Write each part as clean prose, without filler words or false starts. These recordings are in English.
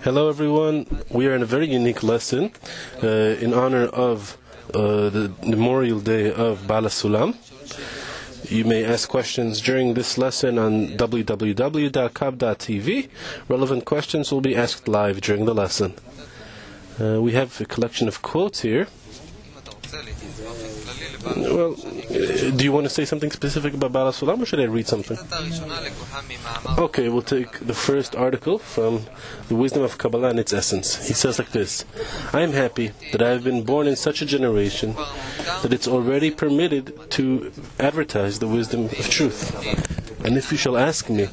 Hello everyone, we are in a very unique lesson in honor of the Memorial Day of Bala Sulam. You may ask questions during this lesson on www.Kabbalah.info. Relevant questions will be asked live during the lesson. We have a collection of quotes here. Well, do you want to say something specific about Bala Sulam, or should I read something? Okay, we'll take the first article from the Wisdom of Kabbalah and its essence. He says like this: I am happy that I have been born in such a generation that it's already permitted to advertise the wisdom of truth. And if you shall ask me,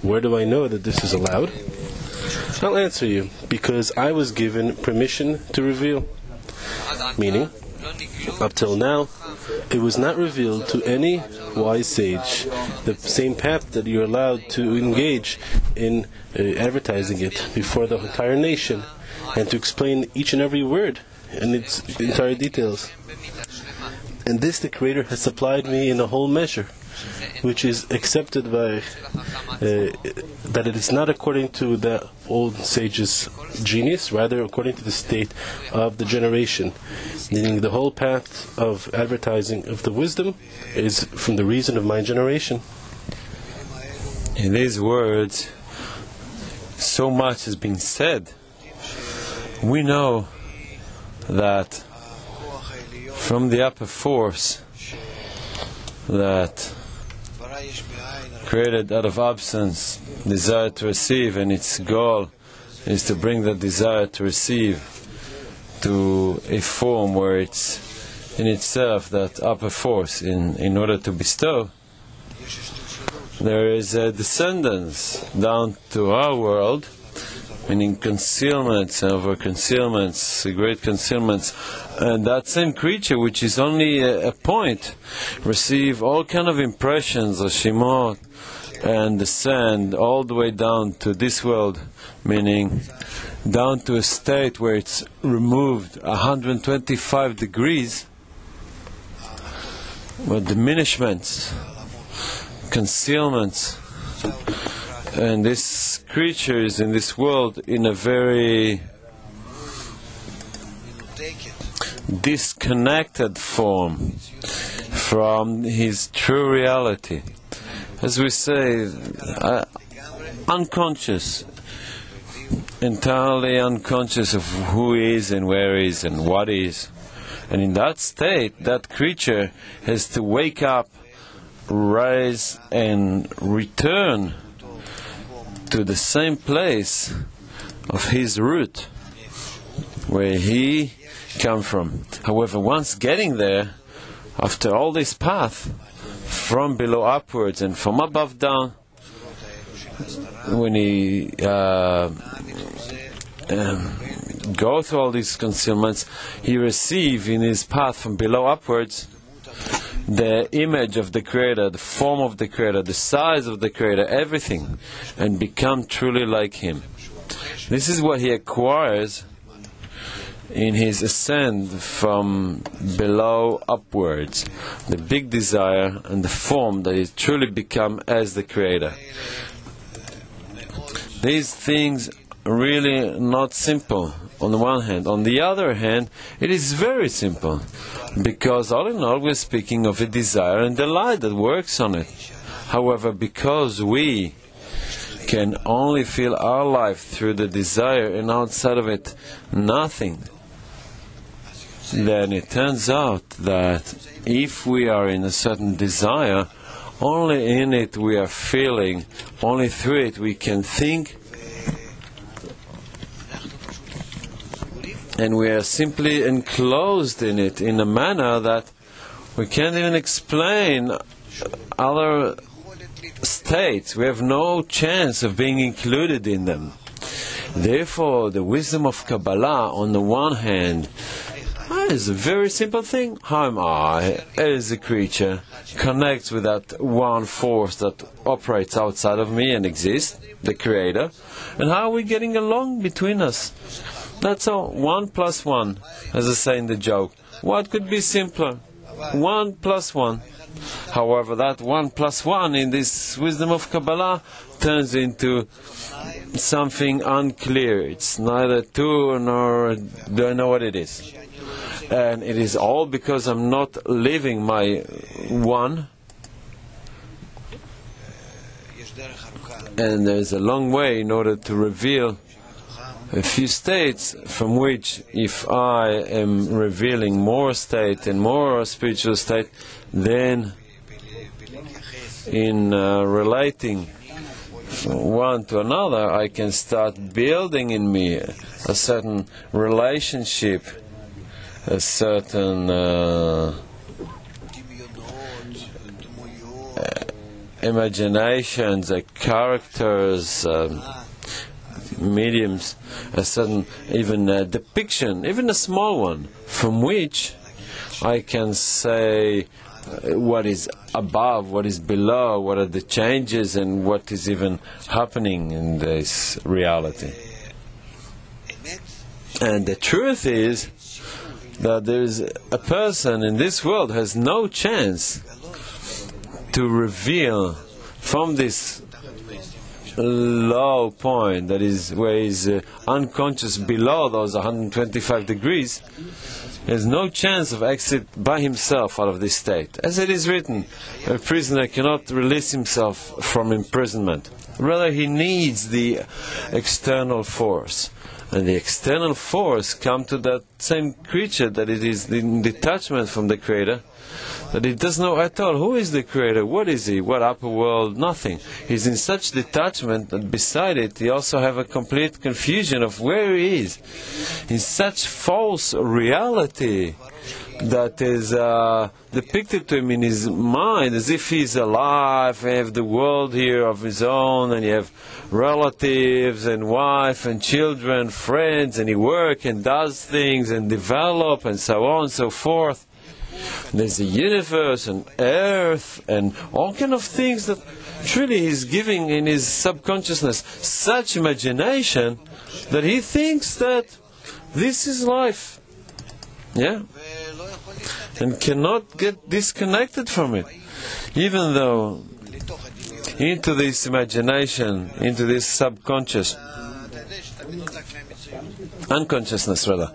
where do I know that this is allowed? I'll answer you, because I was given permission to reveal. Meaning, up till now, it was not revealed to any wise sage the same path that you're allowed to engage in advertising it before the entire nation, and to explain each and every word and its entire details. And this the Creator has supplied me in a whole measure, which is accepted by that it is not according to the old sage's genius, rather according to the state of the generation. Meaning the whole path of advertising of the wisdom is from the reason of my generation. In these words, so much has been said. We know that from the upper force that created out of absence desire to receive, and its goal is to bring that desire to receive to a form where it's in itself that upper force in order to bestow. There is a descendance down to our world, meaning concealments over concealments, great concealments, and that same creature, which is only a point, receive all kind of impressions of Shemot and descend all the way down to this world, meaning down to a state where it's removed 125 degrees, with diminishments, concealments, and this creature is in this world in a very disconnected form from his true reality. As we say, unconscious, entirely unconscious of who he is and where he is and what he is. And in that state, that creature has to wake up, rise and return to the same place of his root, where he come from. However, once getting there, after all this path, from below upwards and from above down, when he go through all these concealments, he receive in his path from below upwards the image of the Creator, the form of the Creator, the size of the Creator, everything, and become truly like Him. This is what he acquires in his ascent from below upwards, the big desire and the form that he truly become as the Creator. These things are really not simple on the one hand. On the other hand, it is very simple, because all in all we're speaking of a desire and the light that works on it. However, because we can only feel our life through the desire and outside of it nothing, then it turns out that if we are in a certain desire, only in it we are feeling, only through it we can think, and we are simply enclosed in it in a manner that we can't even explain other states. We have no chance of being included in them. Therefore, the wisdom of Kabbalah, on the one hand, is a very simple thing. How am I, as a creature, connects with that one force that operates outside of me and exists, the Creator, and how are we getting along between us? That's all. 1 plus 1, as I say in the joke. What could be simpler? 1 plus 1. However, that 1 plus 1 in this wisdom of Kabbalah turns into something unclear. It's neither two nor do I know what it is. And it is all because I'm not living my one. And there's a long way in order to reveal a few states from which, if I am revealing more state and more spiritual state, then in relating one to another, I can start building in me a certain relationship, a certain imaginations, characters, mediums, a certain even depiction, even a small one, from which I can say what is above, what is below, what are the changes, and what is even happening in this reality. And the truth is that there is a person in this world has no chance to reveal from this low point, that is where he is unconscious below those 125 degrees, has no chance of exit by himself out of this state. As it is written, a prisoner cannot release himself from imprisonment. Rather, he needs the external force. And the external force comes to that same creature that it is in detachment from the Creator, that he doesn't know at all who is the Creator, what is he, what upper world, nothing. He's in such detachment that beside it he also have a complete confusion of where he is, in such false reality that is depicted to him in his mind as if he's alive, he have the world here of his own, and he have relatives and wife and children, friends, and he work and does things and develop and so on and so forth. There's a universe and earth and all kind of things that truly he's giving in his subconsciousness such imagination that he thinks that this is life. Yeah? And cannot get disconnected from it. Even though into this imagination, into this unconsciousness rather,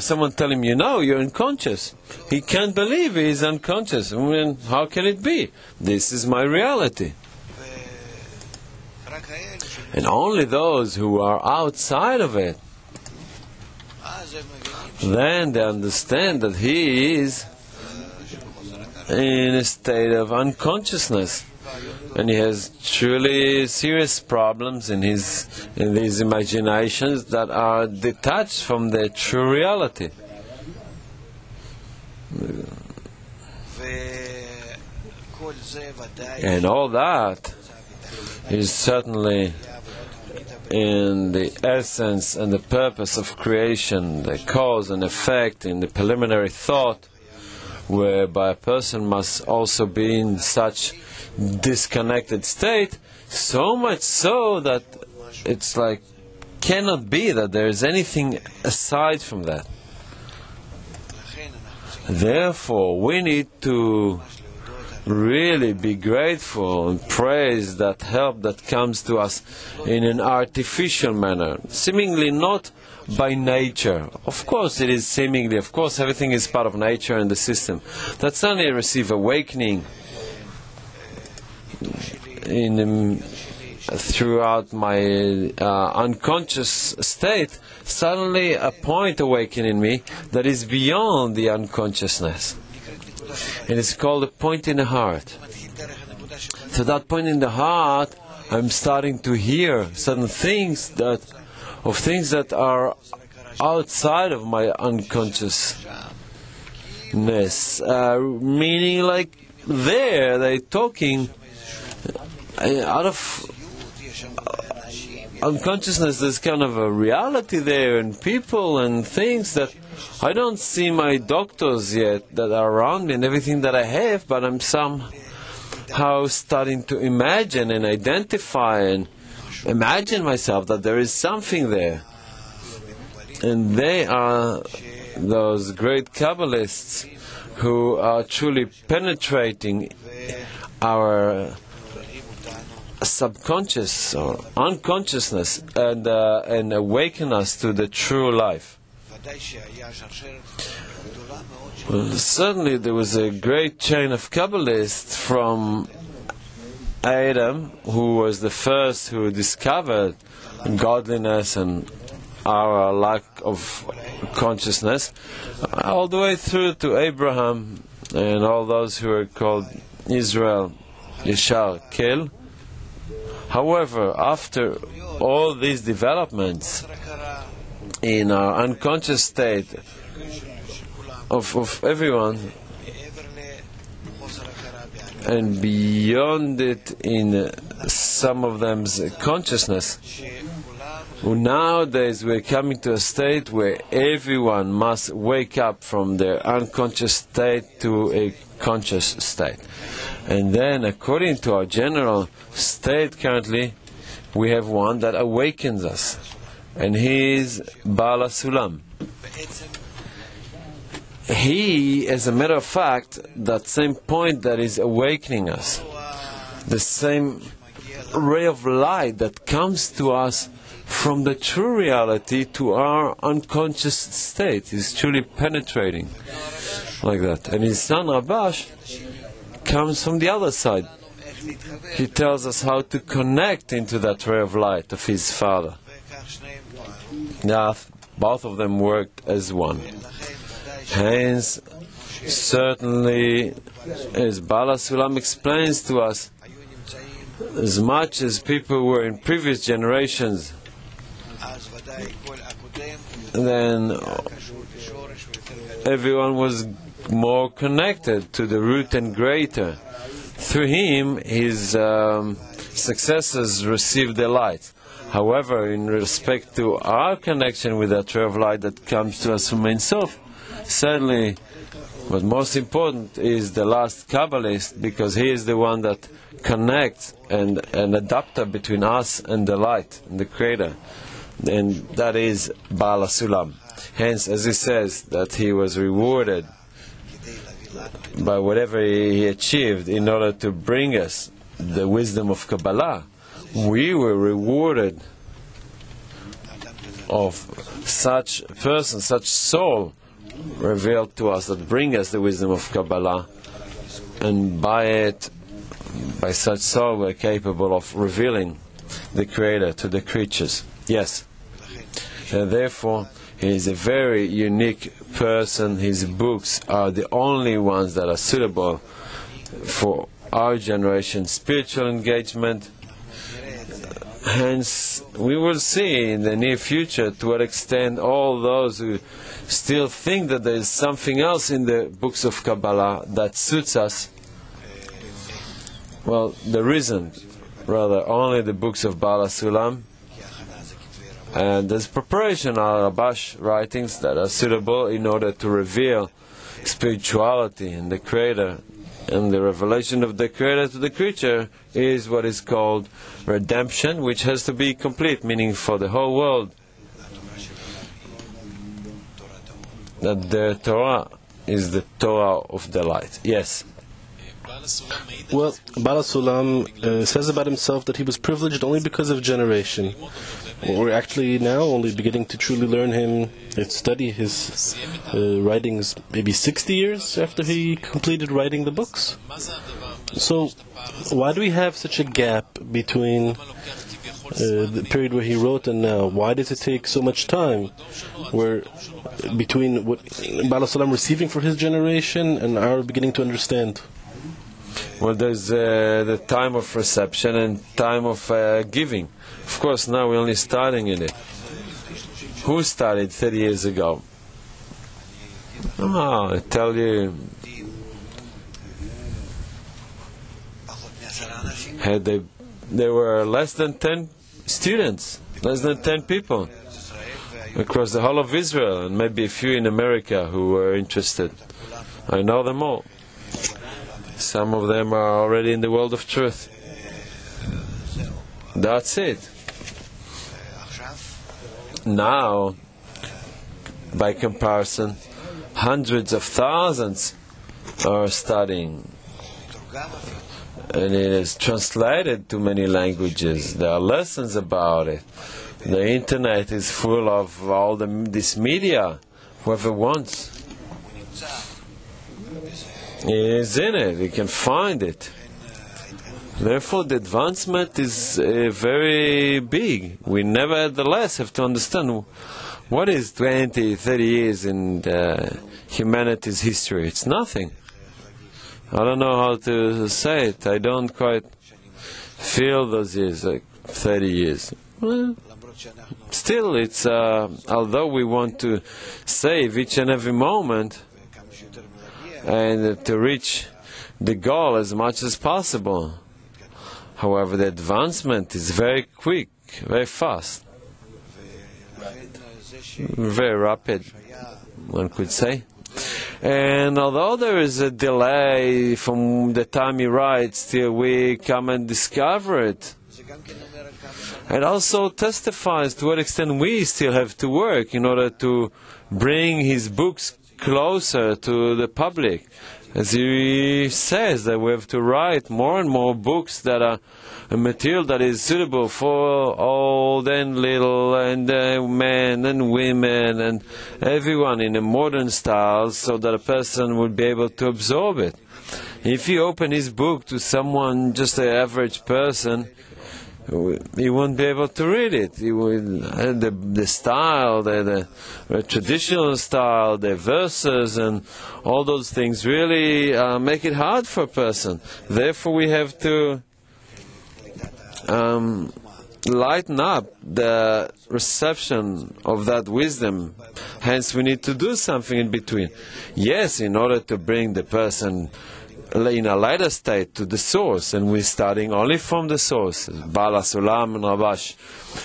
someone tell him, you're unconscious. He can't believe he is unconscious. I mean, how can it be? This is my reality. And only those who are outside of it, then they understand that he is in a state of unconsciousness. And he has truly serious problems in these imaginations that are detached from the true reality. And all that is certainly in the essence and the purpose of creation, the cause and effect in the preliminary thought, whereby a person must also be in such disconnected state, so much so that it's like cannot be that there is anything aside from that. Therefore, we need to really be grateful and praise that help that comes to us in an artificial manner, seemingly not by nature. Of course it is seemingly, of course everything is part of nature and the system. That suddenly receive awakening throughout my unconscious state, suddenly a point awaken in me that is beyond the unconsciousness. It is called a point in the heart. So that point in the heart, I'm starting to hear certain things that are outside of my unconsciousness. Meaning, like they're talking out of unconsciousness. There's kind of a reality there, and people and things that I don't see my doctors yet that are around me and everything that I have, but I'm somehow starting to imagine and identify and imagine myself that there is something there. And they are those great Kabbalists who are truly penetrating our subconscious or unconsciousness and awaken us to the true life. Well, certainly there was a great chain of Kabbalists from Adam, who was the first who discovered godliness and our lack of consciousness, all the way through to Abraham and all those who are called Israel, Yeshar, Kel. However, after all these developments in our unconscious state of everyone, and beyond it in some of them's consciousness, nowadays we're coming to a state where everyone must wake up from their unconscious state to a conscious state. And then, according to our general state currently, we have one that awakens us, and he is Baal Sulam. He, as a matter of fact, that same point that is awakening us, the same ray of light that comes to us from the true reality to our unconscious state, is truly penetrating like that. And his son Rabash comes from the other side. He tells us how to connect into that ray of light of his father. Now, both of them worked as one. Hence, certainly, as Baal Sulam explains to us, as much as people were in previous generations, then everyone was more connected to the root and greater. Through him, his successors received the light. However, in respect to our connection with that ray of light that comes to us from Ein Sof, certainly, but most important is the last Kabbalist, because he is the one that connects and an adapter between us and the light, and the Creator. And that is Baal Sulam. Hence, as he says, that he was rewarded by whatever he achieved in order to bring us the wisdom of Kabbalah. We were rewarded of such person, such soul revealed to us, that bring us the wisdom of Kabbalah, and by it, by such soul, we're capable of revealing the Creator to the creatures. Yes. And therefore, he is a very unique person. His books are the only ones that are suitable for our generation's spiritual engagement. Hence, we will see in the near future to what extent all those who still think that there is something else in the books of Kabbalah that suits us, well, there isn't. Rather, only the books of Baal Sulam, and there's preparation on Rabash writings that are suitable in order to reveal spirituality and the Creator. And the revelation of the Creator to the creature is what is called redemption, which has to be complete, meaning for the whole world, that the Torah is the Torah of the light. Yes. Well, Baal Sulam says about himself that he was privileged only because of generation. We're actually now only beginning to truly learn him and study his writings maybe 60 years after he completed writing the books. So, why do we have such a gap between the period where he wrote and now? Why does it take so much time between what Baal Sulam receiving for his generation and our beginning to understand? Well, there's the time of reception and time of giving. Of course, now we're only starting in it. Who started 30 years ago? Oh, I tell you, there were less than 10 students, less than 10 people across the whole of Israel, and maybe a few in America who were interested. I know them all. Some of them are already in the world of truth. That's it. Now, by comparison, hundreds of thousands are studying. and it is translated to many languages. There are lessons about it. The internet is full of all this media. Whoever wants is in it. You can find it. Therefore, the advancement is very big. We nevertheless have to understand what is 20, 30 years in humanity's history. It's nothing. I don't know how to say it. I don't quite feel those years, like 30 years. Well, still, it's although we want to save each and every moment and to reach the goal as much as possible. However, the advancement is very quick, very fast, very rapid, one could say. And although there is a delay from the time he writes till we come and discover it, it also testifies to what extent we still have to work in order to bring his books closer to the public. As he says, that we have to write more and more books that are a material that is suitable for old and little, and men and women and everyone in a modern style, so that a person would be able to absorb it. If you open his book to someone, just an average person, he won't be able to read it. He will, the style, the traditional style, the verses, and all those things really make it hard for a person. Therefore, we have to lighten up the reception of that wisdom. Hence, we need to do something in between. Yes, in order to bring the person in a lighter state to the source, and we're starting only from the source, Bala, Sulam, and Rabash.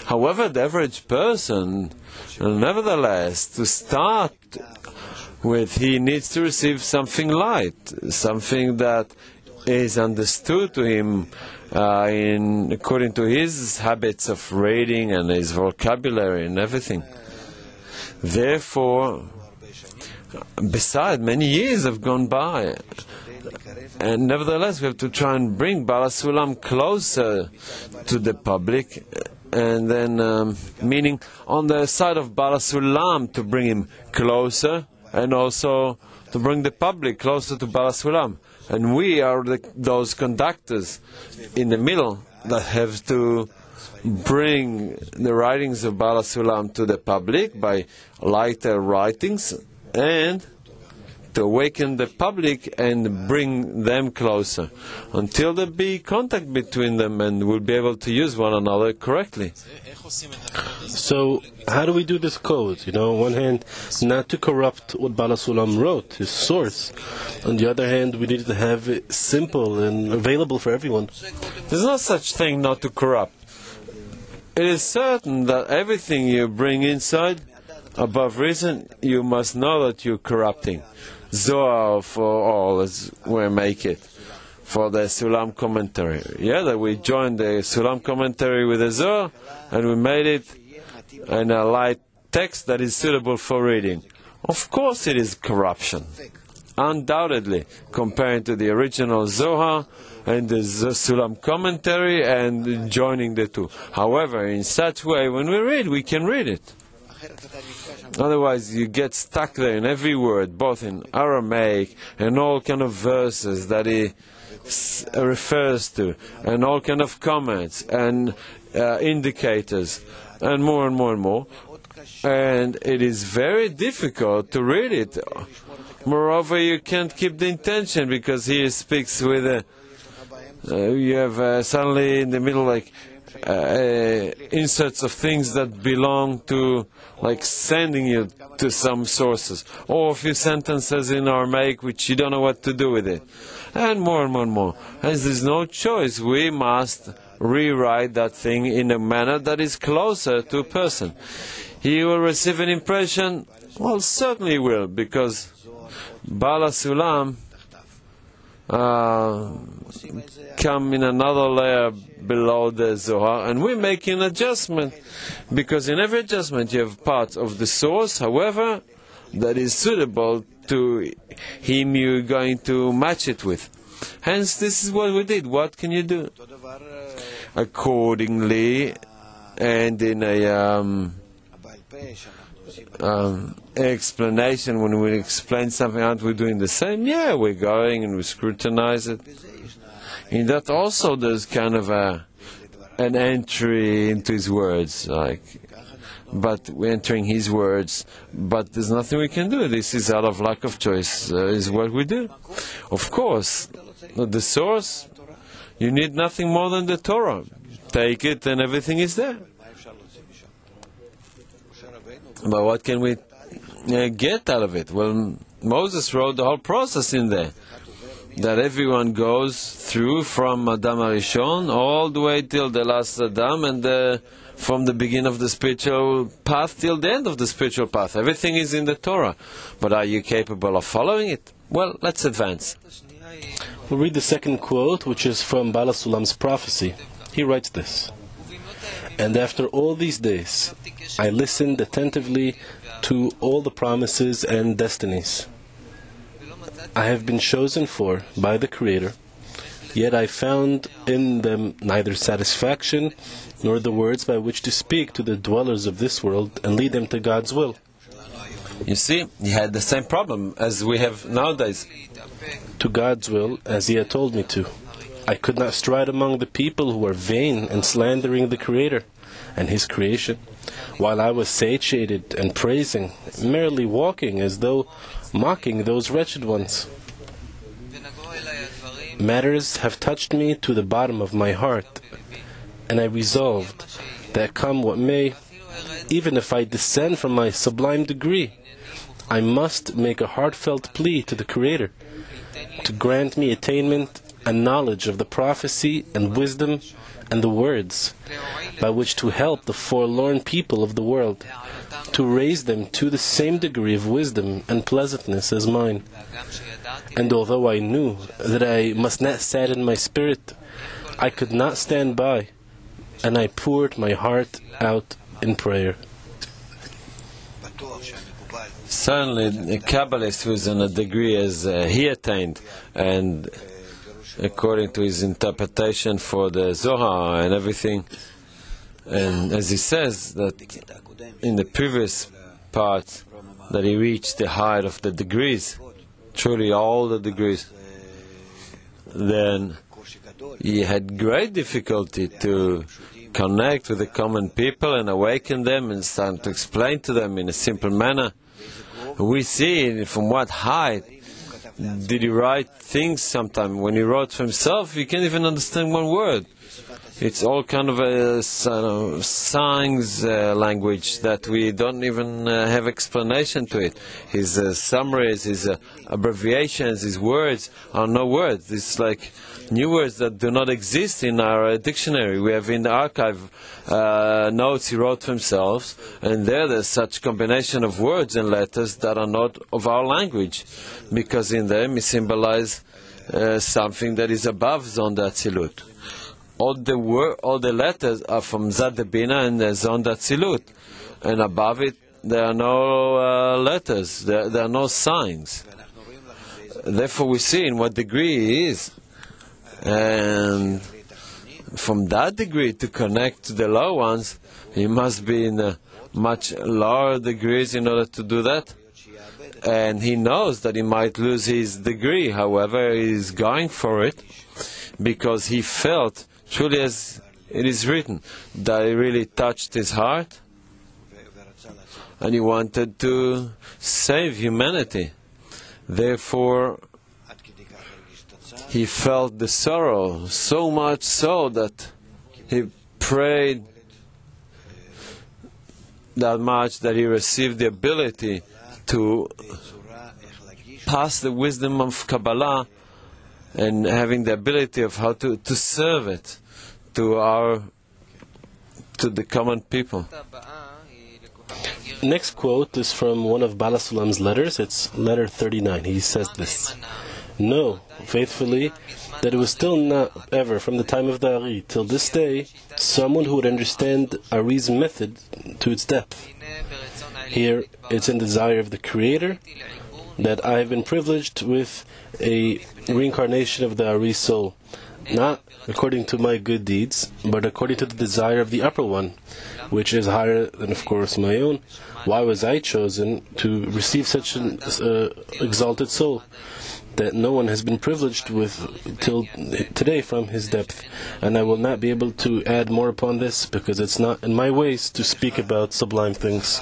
However, the average person, nevertheless, to start with, he needs to receive something light, something that is understood to him according to his habits of reading and his vocabulary and everything. Therefore, besides, many years have gone by, and nevertheless we have to try and bring Bala Sulam closer to the public, and then meaning on the side of Bala Sulam to bring him closer, and also to bring the public closer to Bala Sulam. And we are those conductors in the middle that have to bring the writings of Bala Sulam to the public by lighter writings, and to awaken the public and bring them closer until there be contact between them and we'll be able to use one another correctly. So, how do we do this code? On one hand, not to corrupt what Bala Sulam wrote, his source. On the other hand, we need to have it simple and available for everyone. There's no such thing not to corrupt. It is certain that everything you bring inside, above reason, you must know that you're corrupting. Zohar for all, as we make it, for the Sulam commentary. Yeah, that we joined the Sulam commentary with the Zohar, and we made it in a light text that is suitable for reading. Of course it is corruption, undoubtedly, comparing to the original Zohar and the Sulam commentary and joining the two. However, in such way, when we read, we can read it. Otherwise, you get stuck there in every word, both in Aramaic and all kind of verses that he refers to, and all kind of comments and indicators, and more and more and more. And it is very difficult to read it. Moreover, you can't keep the intention, because he speaks with you have suddenly in the middle like inserts of things that belong to, like, sending you to some sources, or a few sentences in Aramaic which you don't know what to do with it, and more and more and more. As there's no choice, we must rewrite that thing in a manner that is closer to a person. He will receive an impression, well, certainly he will, because Bala Sulam come in another layer below the Zohar, and we make an adjustment, because in every adjustment you have part of the source, however, that is suitable to him you're going to match it with. Hence, this is what we did. What can you do? Accordingly, and in a explanation, when we explain something, aren't we doing the same? Yeah, we're going and we scrutinize it. In that also there's kind of an entry into his words, but we're entering his words, but there's nothing we can do. This is out of lack of choice, is what we do. Of course, the source, you need nothing more than the Torah. Take it and everything is there. But what can we get out of it? Well, Moses wrote the whole process in there, that everyone goes through from Adam Arishon all the way till the last Adam, and from the beginning of the spiritual path till the end of the spiritual path. Everything is in the Torah. But are you capable of following it? Well, let's advance. We'll read the second quote, which is from Baal HaSulam's prophecy. He writes this: "And after all these days, I listened attentively to all the promises and destinies I have been chosen for by the Creator, yet I found in them neither satisfaction nor the words by which to speak to the dwellers of this world and lead them to God's will." You see, he had the same problem as we have nowadays. To God's will, as He had told me to. I could not stride among the people who are vain and slandering the Creator and His creation, while I was satiated and praising, merely walking as though mocking those wretched ones. Matters have touched me to the bottom of my heart, and I resolved that come what may, even if I descend from my sublime degree, I must make a heartfelt plea to the Creator to grant me attainment and knowledge of the prophecy and wisdom and the words by which to help the forlorn people of the world, to raise them to the same degree of wisdom and pleasantness as mine. And although I knew that I must not sadden my spirit, I could not stand by, and I poured my heart out in prayer. Certainly, a Kabbalist who is in a degree as he attained, and according to his interpretation for the Zohar and everything, and as he says that in the previous part, that he reached the height of the degrees, truly all the degrees, then he had great difficulty to connect with the common people and awaken them and start to explain to them in a simple manner. We see from what height did he write things sometimes. When he wrote for himself, you can't even understand one word. It's all kind of a signs language that we don't even have explanation to it. His summaries, his abbreviations, his words are no words. It's like new words that do not exist in our dictionary. We have in the archive notes he wrote for himself, and there's such combination of words and letters that are not of our language, because in them he symbolizes something that is above Zon Atzilut. All the letters are from Zad Bina and Zon Atzilut, and above it there are no letters, there are no signs. Therefore we see in what degree he is. And from that degree to connect to the low ones, he must be in a much lower degrees in order to do that. And he knows that he might lose his degree, however, he is going for it, because he felt, truly as it is written, that it really touched his heart, and he wanted to save humanity. Therefore, he felt the sorrow, so much so that he prayed that much that he received the ability to pass the wisdom of Kabbalah and having the ability of how to serve it to the common people. Next quote is from one of Baal HaSulam's letters. It's letter 39. He says this: "Know faithfully that it was still not ever from the time of the Ari till this day someone who would understand Ari's method to its depth. Here it's in the desire of the Creator that I have been privileged with a reincarnation of the Ari soul, not according to my good deeds, but according to the desire of the upper one, which is higher than, of course, my own. Why was I chosen to receive such an exalted soul that no one has been privileged with till today from his depth? And I will not be able to add more upon this, because it's not in my ways to speak about sublime things.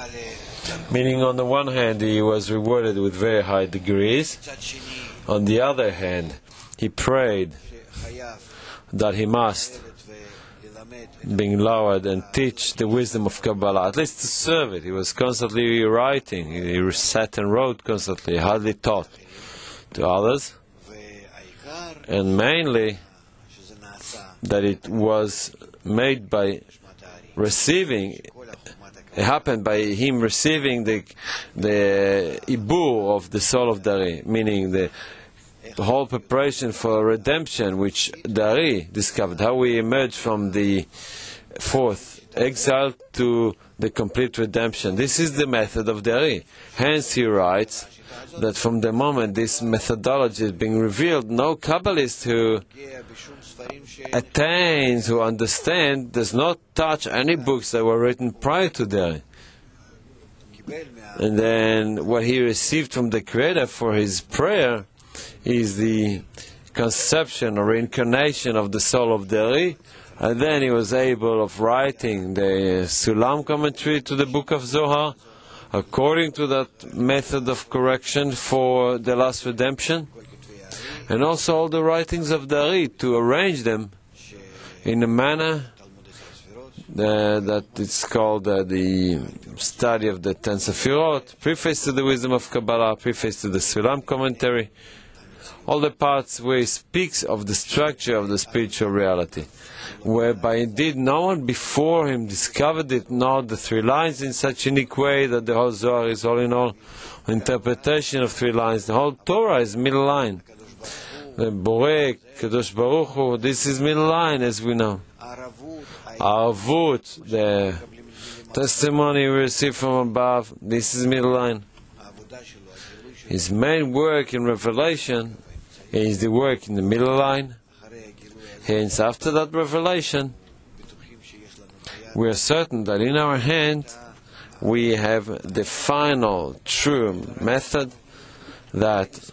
Meaning, on the one hand, he was rewarded with very high degrees. On the other hand, he prayed that he must be lowered and teach the wisdom of Kabbalah, at least to serve it. He was constantly writing. He sat and wrote constantly, hardly taught to others. And mainly, that it was made by receiving. It happened by him receiving the ibur of the soul of Dari, meaning the whole preparation for redemption, which Dari discovered, how we emerge from the fourth exile to the complete redemption. This is the method of Dari. Hence he writes that from the moment this methodology is being revealed, no Kabbalist who attains, who understands, does not touch any books that were written prior to Dari. And then what he received from the Creator for his prayer is the conception or reincarnation of the soul of Dari, and then he was able of writing the Sulam commentary to the book of Zohar according to that method of correction for the last redemption, and also all the writings of Dari, to arrange them in a manner that it's called the study of the 10 Sefirot, preface to the wisdom of Kabbalah, preface to the Sulam commentary, all the parts where he speaks of the structure of the spiritual reality, whereby indeed no one before him discovered it, nor the three lines in such a unique way that the whole Zohar is all in all interpretation of three lines. The whole Torah is middle line. The Borei, Kadosh Baruch Hu, this is middle line, as we know. Arvut, the testimony we receive from above, this is middle line. His main work in revelation is the work in the middle line. Hence, after that revelation, we are certain that in our hand we have the final true method that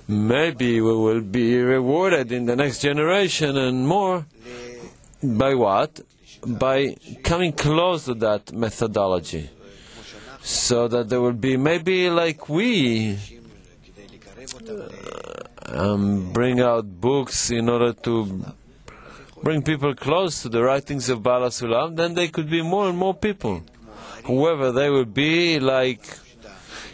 maybe we will be rewarded in the next generation and more. By what? By coming close to that methodology, so that there will be maybe like we bring out books in order to bring people close to the writings of Bala Sulam, then they could be more and more people. Whoever they will be, like,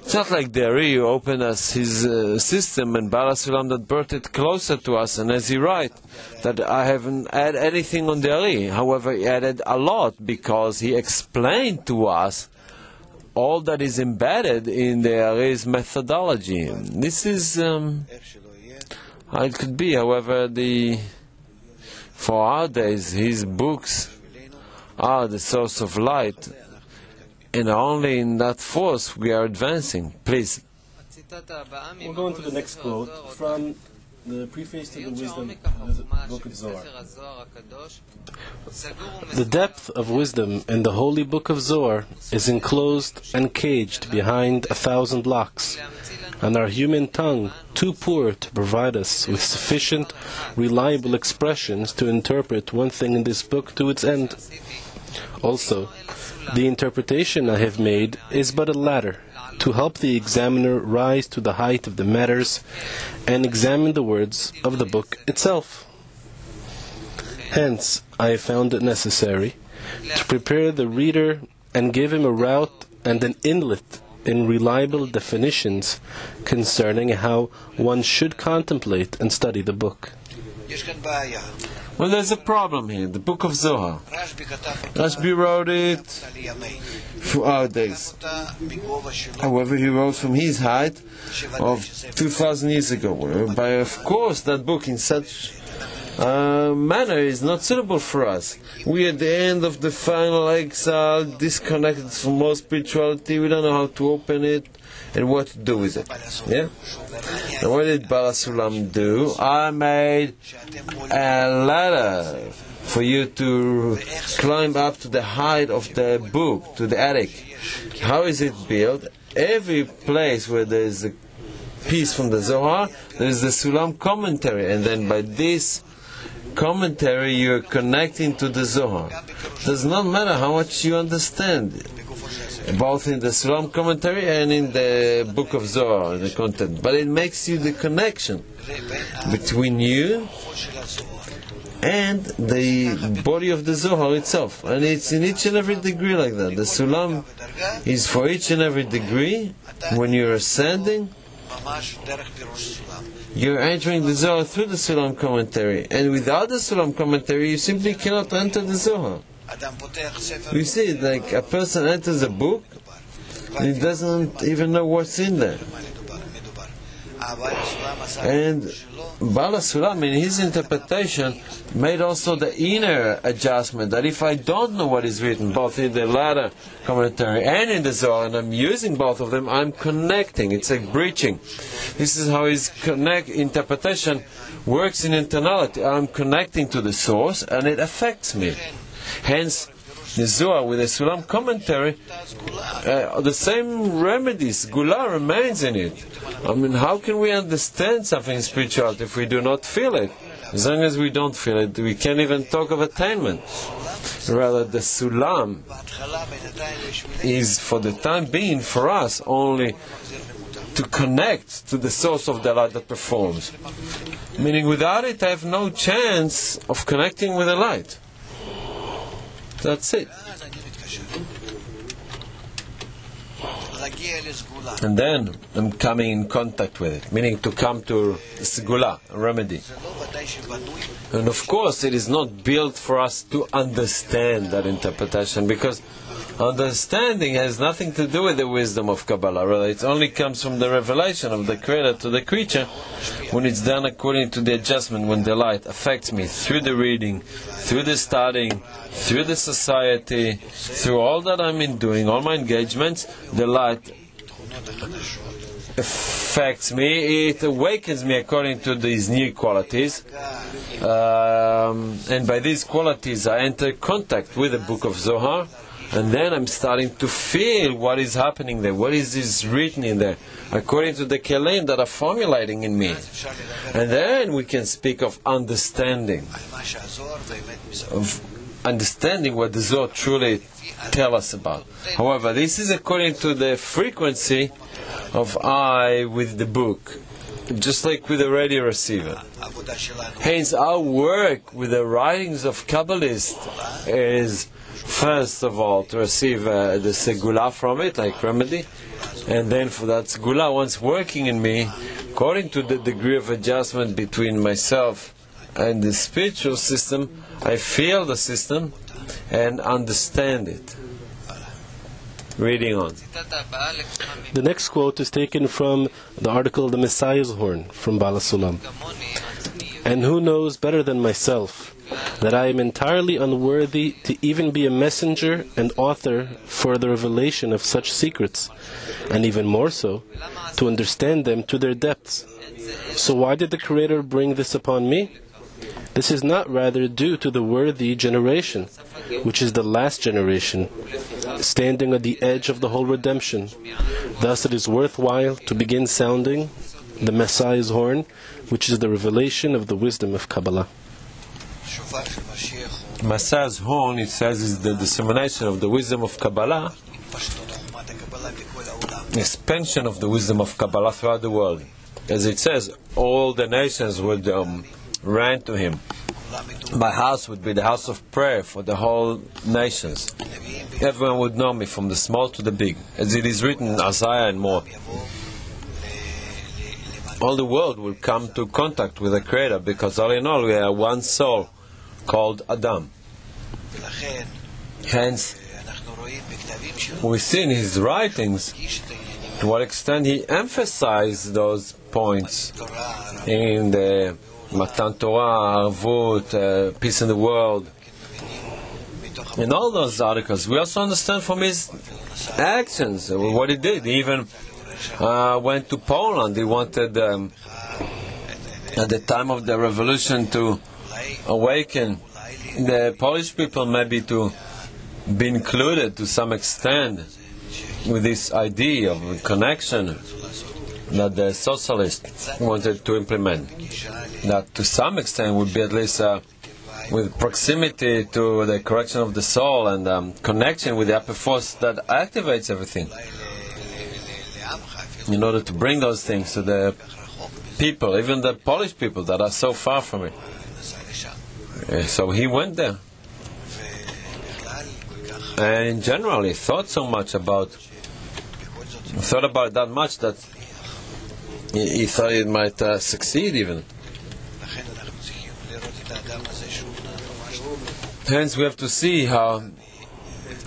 it's not like Dari who opened us his system and Bala Sulam that brought it closer to us, and as he writes, that I haven't added anything on Dari. However, he added a lot because he explained to us all that is embedded in the Ari's methodology. This is how it could be. However, for our days, his books are the source of light, and only in that force we are advancing. Please. We'll go into the next quote from the preface to the wisdom of the book of Zohar. The depth of wisdom in the holy book of Zohar is enclosed and caged behind 1,000 locks, and our human tongue too poor to provide us with sufficient, reliable expressions to interpret one thing in this book to its end. Also, the interpretation I have made is but a ladder to help the examiner rise to the height of the matters and examine the words of the book itself. Hence, I have found it necessary to prepare the reader and give him a route and an inlet in reliable definitions concerning how one should contemplate and study the book. Well, there's a problem here. The book of Zohar. Rashbi wrote it for our days. However, he wrote from his height of 2,000 years ago. Whereby, of course, that book in such manner is not suitable for us. We at the end of the final exile, disconnected from all spirituality, we don't know how to open it and what to do with it. Yeah? And what did Baal HaSulam do? I made a ladder for you to climb up to the height of the book, to the attic. How is it built? Every place where there is a piece from the Zohar, there is the Sulam commentary, and then by this commentary you are connecting to the Zohar. It does not matter how much you understand, both in the Sulam commentary and in the book of Zohar, the content, but it makes you the connection between you and the body of the Zohar itself. And it's in each and every degree like that. The Sulam is for each and every degree. When you're ascending, you're entering the Zohar through the Sulam commentary. And without the Sulam commentary, you simply cannot enter the Zohar. You see, it's like a person enters a book, and he doesn't even know what's in there. And Baal HaSulam, in his interpretation, made also the inner adjustment that if I don't know what is written, both in the latter commentary and in the Zohar, and I'm using both of them, I'm connecting. It's like breaching. This is how his interpretation works in internality. I'm connecting to the source, and it affects me. Hence, the Zohar with the Sulam commentary, the same remedies, Gula remains in it. I mean, how can we understand something spiritual if we do not feel it? As long as we don't feel it, we can't even talk of attainment. Rather, the Sulam is, for the time being, for us, only to connect to the source of the light that performs. Meaning, without it, I have no chance of connecting with the light. That's it. And then I'm coming in contact with it, meaning to come to Segula, a remedy. And of course, it is not built for us to understand that interpretation, because understanding has nothing to do with the wisdom of Kabbalah. Rather, it only comes from the revelation of the Creator to the creature when it's done according to the adjustment, when the light affects me through the reading, through the studying, through the society, through all that I'm doing, all my engagements, the light affects me, it awakens me according to these new qualities, and by these qualities I enter contact with the book of Zohar, and then I'm starting to feel what is happening there, what is written in there, according to the kelim that are formulating in me. And then we can speak of understanding what the Zohar truly tells us about. However, this is according to the frequency of I with the book, just like with the radio receiver. Hence, our work with the writings of Kabbalists is, first of all, to receive the segula from it, like remedy, and then for that segula, once working in me, according to the degree of adjustment between myself and the spiritual system, I feel the system and understand it. Reading on. The next quote is taken from the article The Messiah's Horn from Baal HaSulam. And who knows better than myself that I am entirely unworthy to even be a messenger and author for the revelation of such secrets, and even more so, to understand them to their depths. So why did the Creator bring this upon me? This is not rather due to the worthy generation, which is the last generation, standing at the edge of the whole redemption. Thus it is worthwhile to begin sounding the Messiah's horn, which is the revelation of the wisdom of Kabbalah. Messiah's horn, it says, is the dissemination of the wisdom of Kabbalah, expansion of the wisdom of Kabbalah throughout the world. As it says, all the nations would ran to him. My house would be the house of prayer for the whole nations. Everyone would know me, from the small to the big, as it is written in Isaiah and more. All the world will come to contact with the Creator, because all in all we are one soul called Adam. Hence, we see in his writings to what extent he emphasized those points in the Matan Torah, Arvut, Peace in the World. In all those articles, we also understand from his actions what he did. He even went to Poland. He wanted, at the time of the revolution, to awaken the Polish people, maybe to be included to some extent with this idea of connection that the socialists wanted to implement. That to some extent would be at least with proximity to the correction of the soul and connection with the upper force that activates everything, in order to bring those things to the people, even the Polish people that are so far from it. So he went there. And in general, he thought about that much that he thought it might succeed even. Hence, we have to see how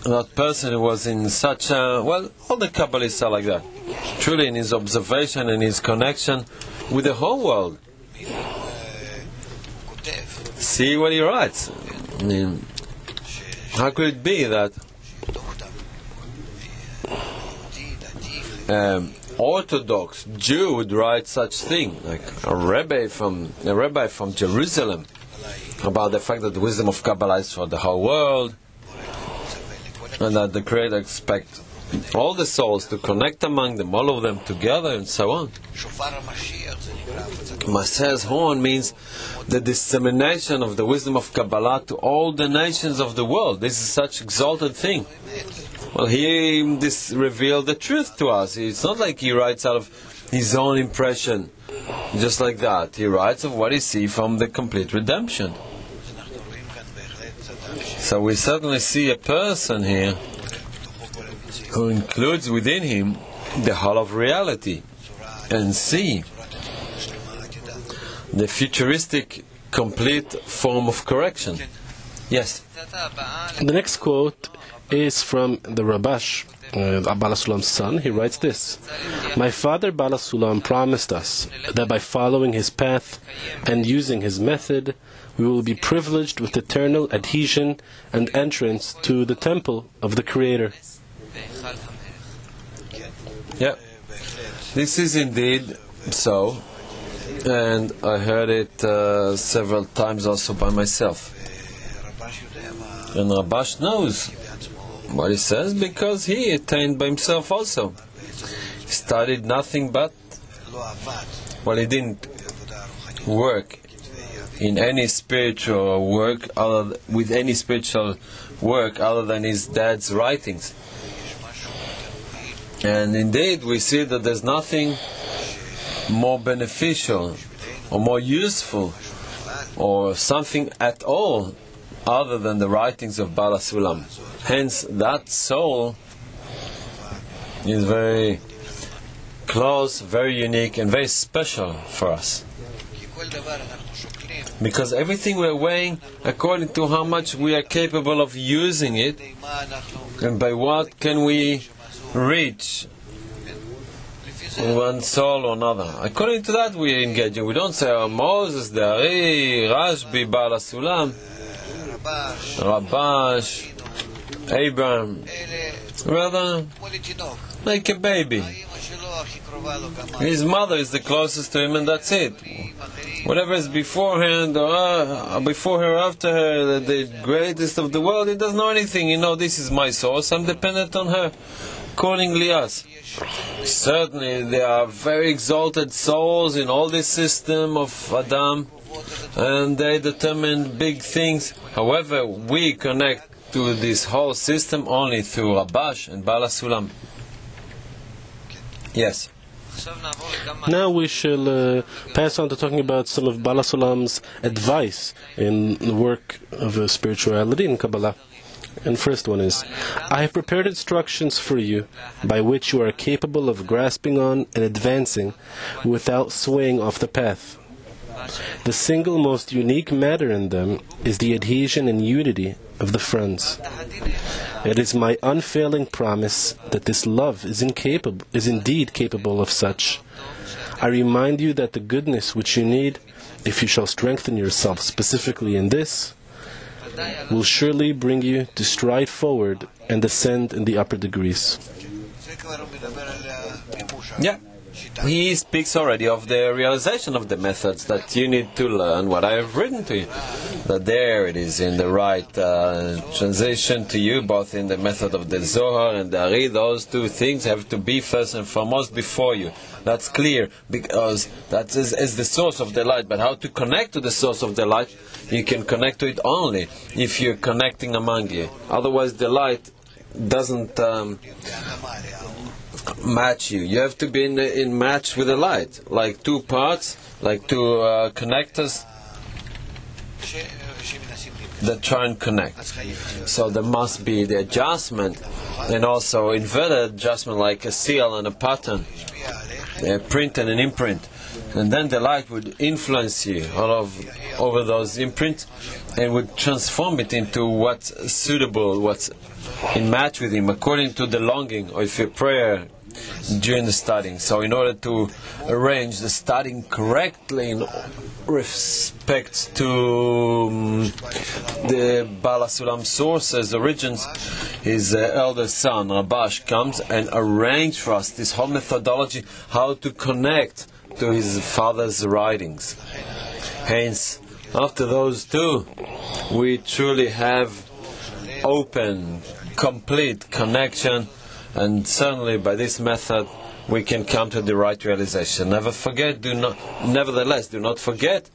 that person was in such a... Well, all the Kabbalists are like that. Truly, in his observation and his connection with the whole world. See what he writes. I mean, how could it be that Orthodox Jew would write such thing, like a rabbi from Jerusalem, about the fact that the wisdom of Kabbalah is for the whole world, and that the Creator expects all the souls to connect among them, all of them together, and so on. Maseh's horn means the dissemination of the wisdom of Kabbalah to all the nations of the world. This is such exalted thing. Well, he revealed the truth to us. It's not like he writes out of his own impression, just like that. He writes of what he sees from the complete redemption. So we certainly see a person here who includes within him the whole of reality and see the futuristic, complete form of correction. Yes? The next quote is from the Rabash, Baal HaSulam's son. He writes this: "My father Baal HaSulam promised us that by following his path and using his method, we will be privileged with eternal adhesion and entrance to the temple of the Creator." Yeah, this is indeed so, and I heard it several times also by myself. And Rabash knows what he says because he attained by himself also. He studied nothing but, well, he didn't work in any spiritual work with any spiritual work other than his dad's writings. And indeed, we see that there's nothing more beneficial or more useful or something at all other than the writings of Baal HaSulam. Hence, that soul is very close, very unique, and very special for us. Because everything we're weighing according to how much we are capable of using it, and by what can we reach one soul or another. According to that we engage. We don't say, oh, Moses, the Ari, Rashbi, Baal HaSulam, Rabash, Abraham. Rather, like a baby. His mother is the closest to him, and that's it. Whatever is beforehand or before her, after her, the greatest of the world, he doesn't know anything. This is my source, I'm dependent on her. Accordingly, us. Certainly, there are very exalted souls in all this system of Adam, and they determine big things. However, we connect to this whole system only through Rabash and Baal HaSulam. Yes. Now we shall pass on to talking about some of Baal HaSulam's advice in the work of spirituality in Kabbalah. And first one is, I have prepared instructions for you by which you are capable of grasping on and advancing without swaying off the path. The single most unique matter in them is the adhesion and unity of the friends. It is my unfailing promise that this love is indeed capable of such. I remind you that the goodness which you need, if you shall strengthen yourself specifically in this, will surely bring you to stride forward and ascend in the upper degrees. Yeah. He speaks already of the realization of the methods that you need to learn what I have written to you. That there it is in the right transition to you, both in the method of the Zohar and the Ari. Those two things have to be first and foremost before you. That's clear, because that is the source of the light. But how to connect to the source of the light? You can connect to it only if you're connecting among you. Otherwise the light doesn't match you. You have to be in match with the light, like two parts, like two connectors that try and connect. So there must be the adjustment, and also inverted adjustment, like a seal and a pattern, a print and an imprint. And then the light would influence you over those imprints and would transform it into what's suitable, what's in match with him, according to the longing of your prayer during the studying. So in order to arrange the studying correctly in respect to the Bala Sulam sources, origins, his elder son Rabash comes and arranges for us this whole methodology, how to connect to his father's writings. Hence, after those two, we truly have open, complete connection, and certainly by this method we can come to the right realization. Nevertheless, do not forget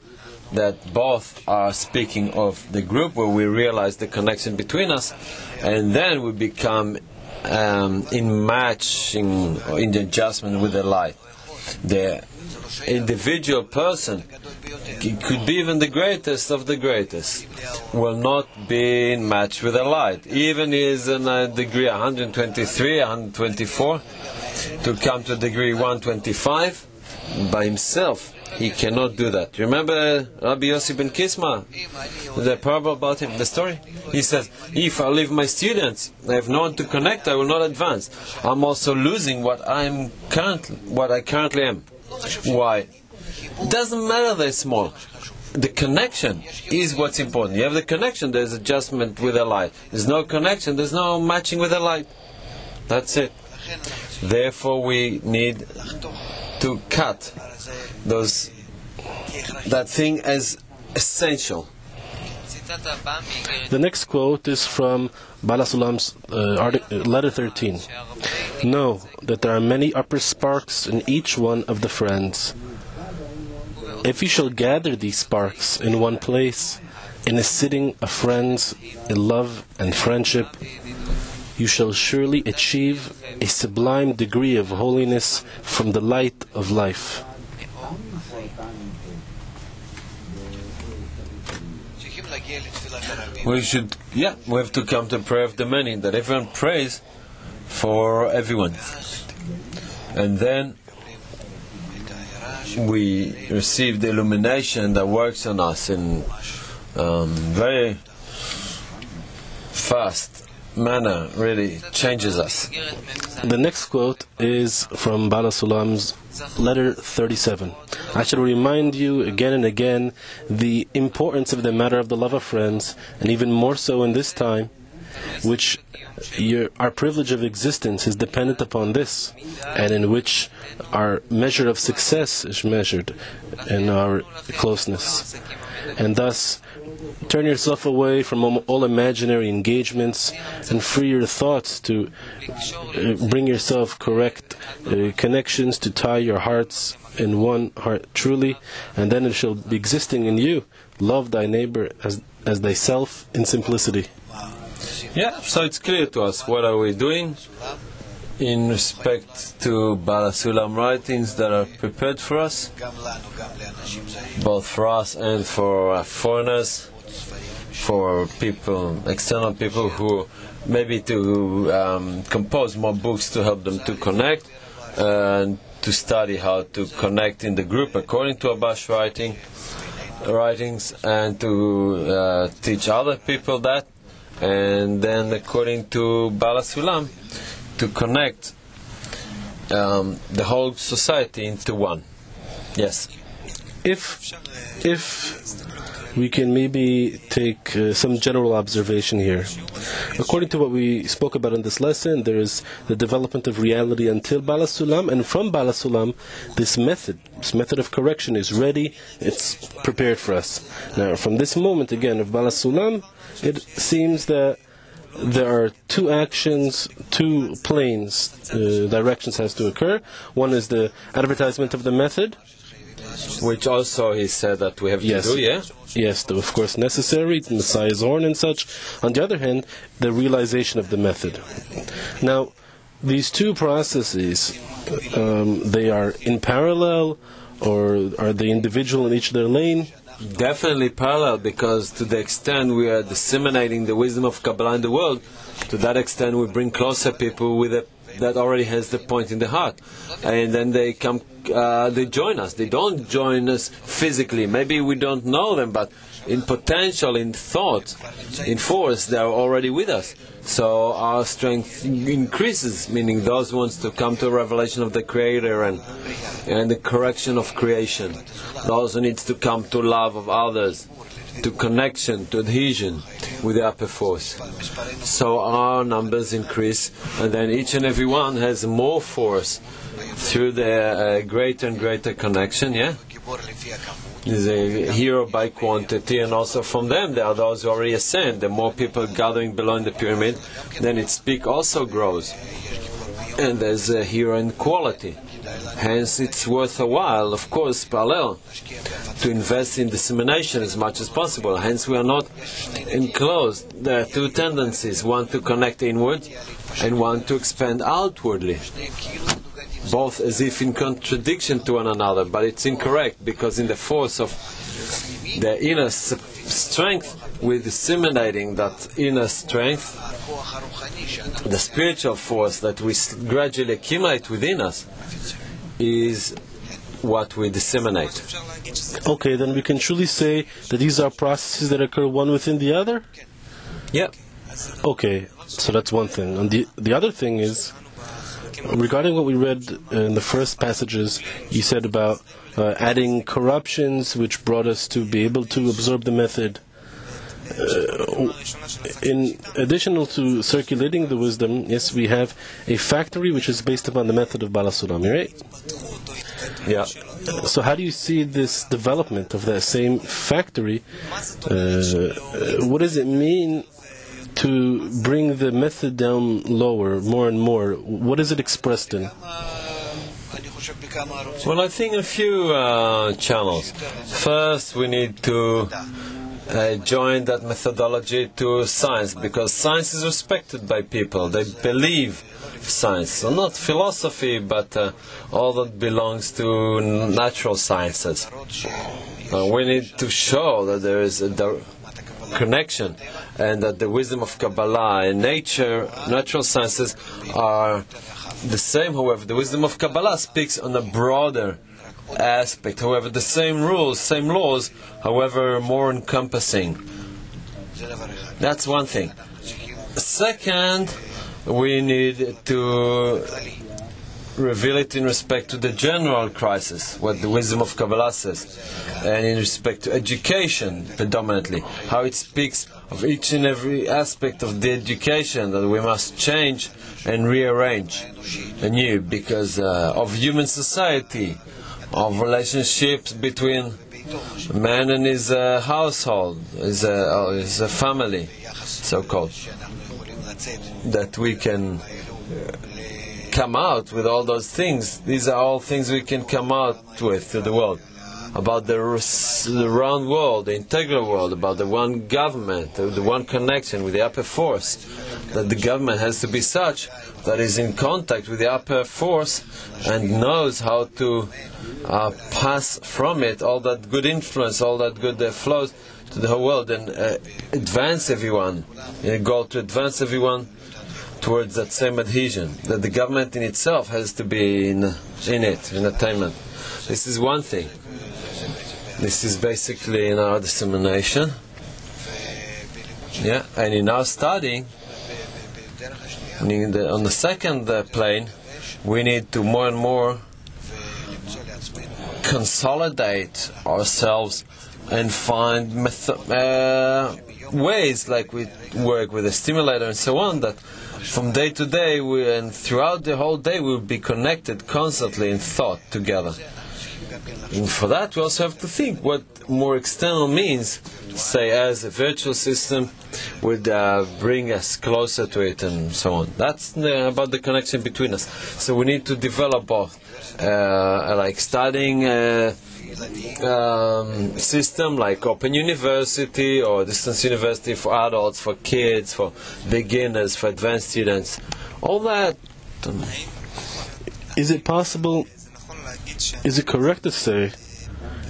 that both are speaking of the group where we realize the connection between us, and then we become in matching, in the adjustment with the light. The individual person, it could be even the greatest of the greatest, will not be in match with the light. Even is in a degree 123, 124, to come to degree 125 by himself, he cannot do that. Remember Rabbi Yossi ben Kisma, the parable about him, the story? He says, if I leave my students, I have no one to connect, I will not advance. I'm also losing what I currently am. Why? It doesn't matter they're small. The connection is what's important. You have the connection, there's adjustment with the light. There's no connection, there's no matching with the light. That's it. Therefore we need to cut that thing as essential. The next quote is from Bala Sulam's letter 13. Know that there are many upper sparks in each one of the friends. If you shall gather these sparks in one place, in a sitting of friends in love and friendship, you shall surely achieve a sublime degree of holiness from the light of life. We have to come to prayer of the many, that everyone prays for everyone. And then we receive the illumination that works on us in very fast manner, really changes us. The next quote is from Bala Sulam's letter 37. I shall remind you again and again the importance of the matter of the love of friends, and even more so in this time, which our privilege of existence is dependent upon this, and in which our measure of success is measured in our closeness. And thus, turn yourself away from all imaginary engagements and free your thoughts to bring yourself correct connections to tie your hearts in one heart truly, and then it shall be existing in you. Love thy neighbor as thyself in simplicity. Yeah, so it's clear to us what are we doing in respect to Bala Sulam writings that are prepared for us, both for us and for foreigners, for people, external people who maybe to compose more books to help them to connect and to study how to connect in the group according to Abash writings, and to teach other people that, and then according to Bala Sulam to connect the whole society into one. Yes. If we can maybe take some general observation here. According to what we spoke about in this lesson, there is the development of reality until Bala Sulam, and from Bala Sulam, this method of correction is ready, it's prepared for us. Now, from this moment, again, of Bala Sulam, it seems that there are two actions, two planes, directions has to occur. One is the advertisement of the method, which also he said that we have to do, yeah? Yes, though of course necessary, Messiah's horn and such. On the other hand, the realization of the method. Now, these two processes, they are in parallel, or are they individual in each their lane? Definitely parallel, because to the extent we are disseminating the wisdom of Kabbalah in the world, to that extent we bring closer people with that already has the point in the heart, and then they come, they join us. They don't join us physically. Maybe we don't know them, but in potential, in thought, in force, they are already with us. So our strength increases, meaning those who want to come to a revelation of the Creator and the correction of creation. Those who need to come to love of others, to connection, to adhesion with the upper force. So our numbers increase, and then each and every one has more force through the greater and greater connection, yeah? There's a hero by quantity, and also from them there are those who already ascend. The more people gathering below in the pyramid, then its peak also grows. And there's a hero in quality. Hence it's worth a while, of course, parallel, to invest in dissemination as much as possible. Hence we are not enclosed. There are two tendencies, one to connect inward and one to expand outwardly. Both as if in contradiction to one another, but it's incorrect, because in the force of the inner strength, we're disseminating that inner strength, the spiritual force that we gradually accumulate within us is what we disseminate. Okay, then we can truly say that these are processes that occur one within the other? Yeah. Okay, so that's one thing. And the other thing is, regarding what we read in the first passages, you said about adding corruptions, which brought us to be able to absorb the method. In additional to circulating the wisdom, yes, we have a factory which is based upon the method of Bala Sulam, right? Yeah. So how do you see this development of that same factory? What does it mean to bring the method down lower, more and more? What is it expressed in? Well, I think a few channels. First, we need to join that methodology to science, because science is respected by people. They believe science. So not philosophy, but all that belongs to natural sciences. We need to show that there is a connection, and that the wisdom of Kabbalah and natural sciences are the same. However, the wisdom of Kabbalah speaks on a broader aspect. However, the same rules, same laws, however, more encompassing. That's one thing. Second, we need to reveal it in respect to the general crisis, what the wisdom of Kabbalah says, and in respect to education predominantly, how it speaks of each and every aspect of the education that we must change and rearrange anew, because of human society, of relationships between man and his household, his family, so-called, that we can come out with all those things. These are all things we can come out with to the world, about the round world, the integral world, about the one government, the one connection with the upper force, that the government has to be such that is in contact with the upper force and knows how to pass from it all that good influence, all that good flows to the whole world, and advance everyone, in a goal to advance everyone towards that same adhesion, that the government in itself has to be in attainment. This is one thing. This is basically in our dissemination. Yeah, and in our studying, on the second plane, we need to more and more consolidate ourselves and find ways, like we work with a stimulator and so on, that from day to day and throughout the whole day we'll be connected constantly in thought together. And for that we also have to think what more external means, say as a virtual system, would bring us closer to it and so on. That's about the connection between us. So we need to develop both, like studying system like Open University or Distance University for adults, for kids, for beginners, for advanced students. All that. Is it possible, is it correct to say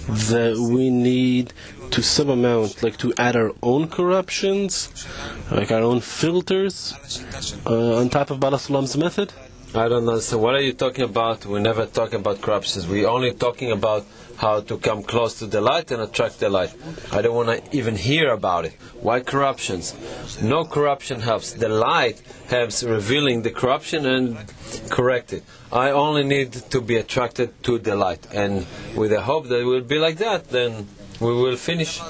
that we need to some amount, like to add our own corruptions, like our own filters, on top of Bala Sulam's method? I don't understand. What are you talking about? We never talk about corruptions. We're only talking about how to come close to the light and attract the light. I don't want to even hear about it. Why corruptions? No corruption helps. The light helps revealing the corruption and correct it. I only need to be attracted to the light. And with the hope that it will be like that, then we will finish.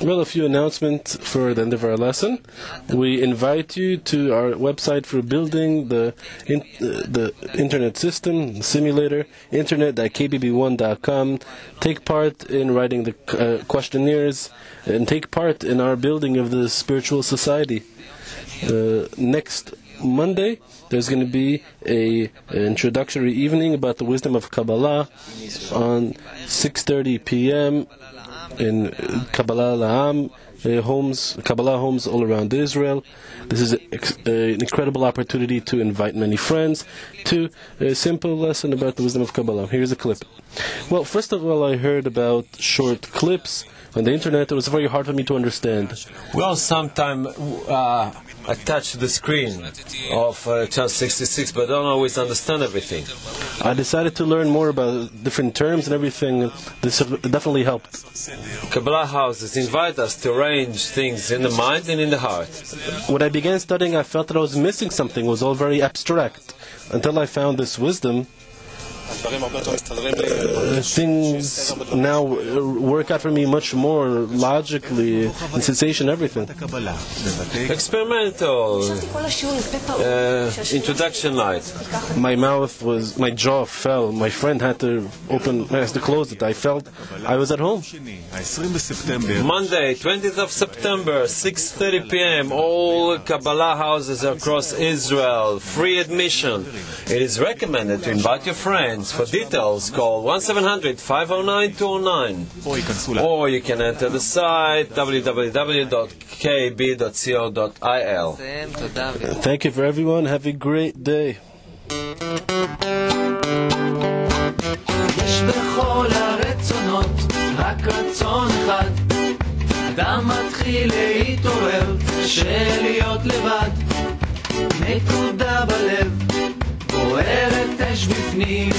Well, a few announcements for the end of our lesson. We invite you to our website for building the internet system, the simulator, internet.kbb1.com. Take part in writing the questionnaires and take part in our building of the spiritual society. Next Monday, there's going to be an introductory evening about the wisdom of Kabbalah on 6:30 p.m. in Kabbalah homes all around Israel. This is an incredible opportunity to invite many friends to a simple lesson about the wisdom of Kabbalah. Here's a clip. Well, first of all, I heard about short clips on the internet. It was very hard for me to understand. Well, sometimes attached to the screen of Channel 66, but don't always understand everything. I decided to learn more about different terms and everything. This definitely helped. Kabbalah houses invite us to arrange things in the mind and in the heart. When I began studying, I felt that I was missing something. It was all very abstract. Until I found this wisdom, things now work out for me much more logically, in sensation, everything. Experimental introduction light. My jaw fell. My friend had to close it. I felt I was at home. Monday, 20th of September, 6:30 p.m. All Kabbalah houses across Israel, free admission. It is recommended to invite your friends. For details, call 1-700-509-209, or you can enter the site www.kb.co.il. Thank you for everyone. Have a great day. בוערת אש בפנים,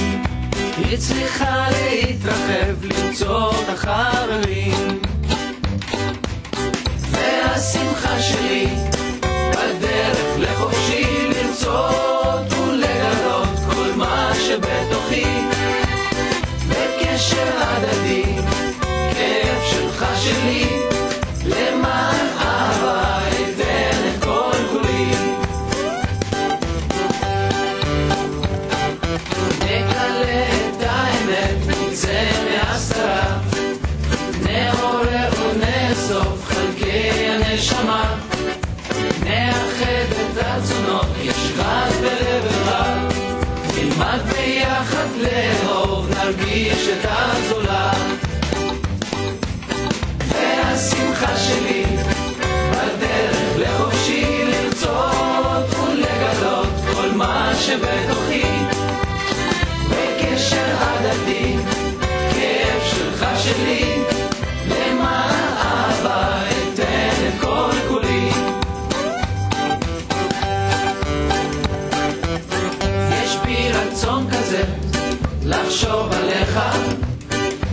היא צריכה להתרחב, למצוא את החברים. והשמחה שלי בדרך לחופשי, לרצות ולגלות כל מה שבתוכי. בקשר הדדי, כאב שלך שלי, למען אהבה אתן את כל כולי. זה מהסתרה, נעורר ונאסוף חלקי הנשמה, נאחד את הרצונות, יש אחד בלב אחד, נלמד ביחד לאהוב, נרגיש את הזולת. והשמחה שלי בדרך לחופשי, לרצות ולגלות כל מה שבתוכי. בקשר הדדי, כאב שלך שלי, למען אהבה אתן את כל כולי. יש בי רצון כזה לחשוב עליך,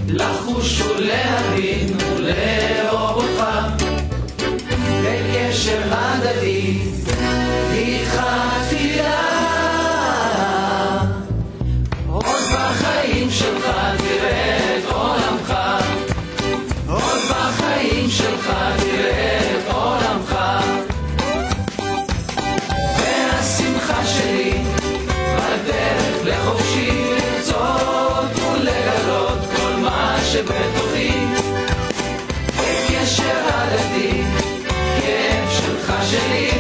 לחוש ולהבין ולאהוב אותך. בקשר הדדי, איתך תפילה, עוד בחיים שלך תראה שבתוכי, בקשר הדדי, כאב שלך שלי,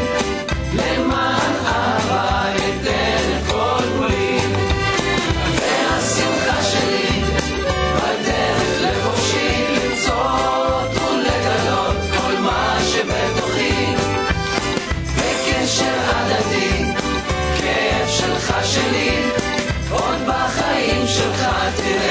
למען אהבה אתן את כל כולי, והשמחה שלי בדרך לחופשי, למצוא ולגלות כל מה שבתוכי, בקשר הדדי, כאב שלך שלי, עוד בחיים שלך תראה